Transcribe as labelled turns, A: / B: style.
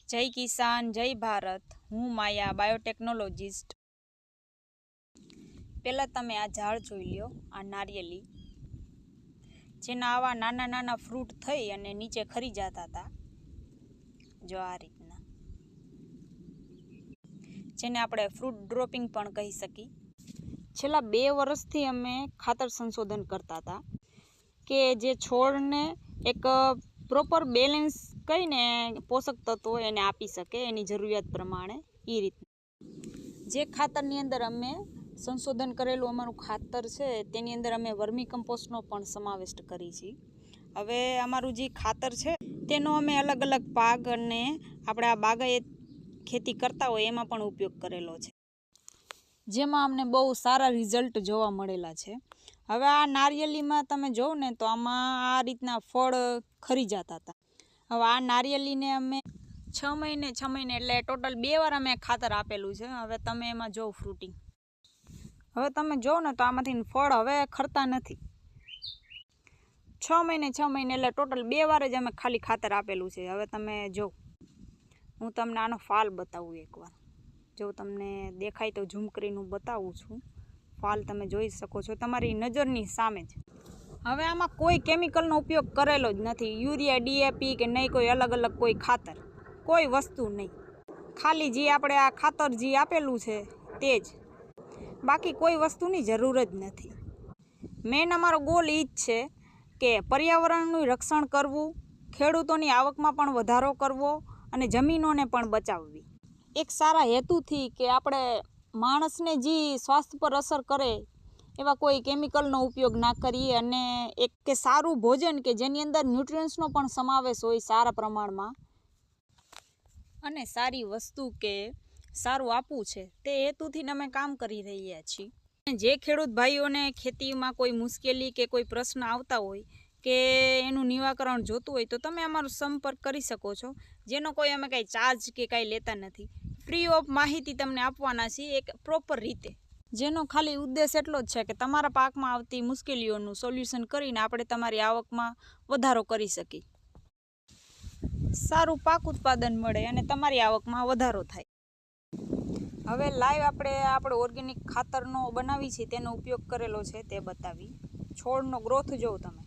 A: જય કિસાન, જય ભારત. હું માયા, બાયોટેકનોલોજીસ્ટ. પહેલાં તમે આ ઝાડ જોઈ લ્યો, આ નારિયેલી, જેના આવા નાના નાના ફ્રૂટ થઈ અને નીચે ખરી જતા હતા. જો આ રીતના, જેને આપણે ફ્રૂટ ડ્રોપિંગ પણ કહી શકીએ. છેલ્લા 2 વર્ષથી અમે ખાતર સંશોધન કરતા હતા કે જે છોડને એક પ્રોપર બેલેન્સ કહીને પોષક તત્વો એને આપી શકે એની જરૂરિયાત પ્રમાણે. એ રીતના જે ખાતરની અંદર અમે સંશોધન કરેલું અમારું ખાતર છે તેની અંદર અમે વર્મી કમ્પોસ્ટનો પણ સમાવેશ કરી છીએ. હવે અમારું જે ખાતર છે તેનો અમે અલગ અલગ પાક અને આપણે આ બાગાયત ખેતી કરતા હોય એમાં પણ ઉપયોગ કરેલો છે, જેમાં અમને બહુ સારા રિઝલ્ટ જોવા મળેલા છે. હવે આ નારિયેલીમાં તમે જોવો ને તો આમાં આ રીતના ફળ ખરી જતા હતા. હવે આ નારિયેલીને અમે 6 મહિને એટલે ટોટલ 2 વાર અમે ખાતર આપેલું છે. હવે તમે એમાં જો ફ્રૂટિંગ, હવે તમે જોવો ને તો આમાંથી ફળ હવે ખરતા નથી. 6 મહિને એટલે ટોટલ 2 વાર જ અમે ખાલી ખાતર આપેલું છે. હવે તમે જો, હું તમને આનો ફાલ બતાવું એકવાર. જો તમને દેખાય તો ઝૂમ કરીને હું બતાવું છું. ફાલ તમે જોઈ શકો છો તમારી નજરની સામે જ. હવે આમાં કોઈ કેમિકલનો ઉપયોગ કરેલો જ નથી. યુરિયા, ડીએપી કે નહીં કોઈ અલગ અલગ કોઈ ખાતર, કોઈ વસ્તુ નહીં. ખાલી જે આપણે આ ખાતર જે આપેલું છે તે જ, બાકી કોઈ વસ્તુની જરૂર જ નથી. મેન અમારો ગોલ એ જ છે કે પર્યાવરણનું રક્ષણ કરવું, ખેડૂતોની આવકમાં પણ વધારો કરવો અને જમીનોને પણ બચાવવી. એક સારા હેતુથી કે આપણે માણસને જે સ્વાસ્થ્ય પર અસર કરે એવા કોઈ કેમિકલનો ઉપયોગ ના કરીએ અને એક કે સારું ભોજન કે જેની અંદર ન્યુટ્રિયન્ટ્સનો પણ સમાવેશ હોય સારા પ્રમાણમાં અને સારી વસ્તુ કે સારું આપવું છે તે હેતુથી અમે કામ કરી રહ્યા છીએ. જે ખેડૂત ભાઈઓને ખેતીમાં કોઈ મુશ્કેલી કે કોઈ પ્રશ્ન આવતા હોય કે એનું નિરાકરણ જોતું હોય તો તમે અમારો સંપર્ક કરી શકો છો. જેનો કોઈ અમે કાંઈ ચાર્જ કે કાંઈ લેતા નથી. ફ્રી ઓફ માહિતી તમને આપવાના છીએ એક પ્રોપર રીતે, જેનો ખાલી ઉદ્દેશ એટલો જ છે કે તમારા પાકમાં આવતી મુશ્કેલીઓનું સોલ્યુશન કરીને આપણે તમારી આવકમાં વધારો કરી શકીએ, સારું પાક ઉત્પાદન મળે અને તમારી આવકમાં વધારો થાય. હવે લાઈવ આપણે ઓર્ગેનિક ખાતરનો બનાવી છે તેનો ઉપયોગ કરેલો છે તે બતાવી. છોડનો ગ્રોથ જોવો તમે.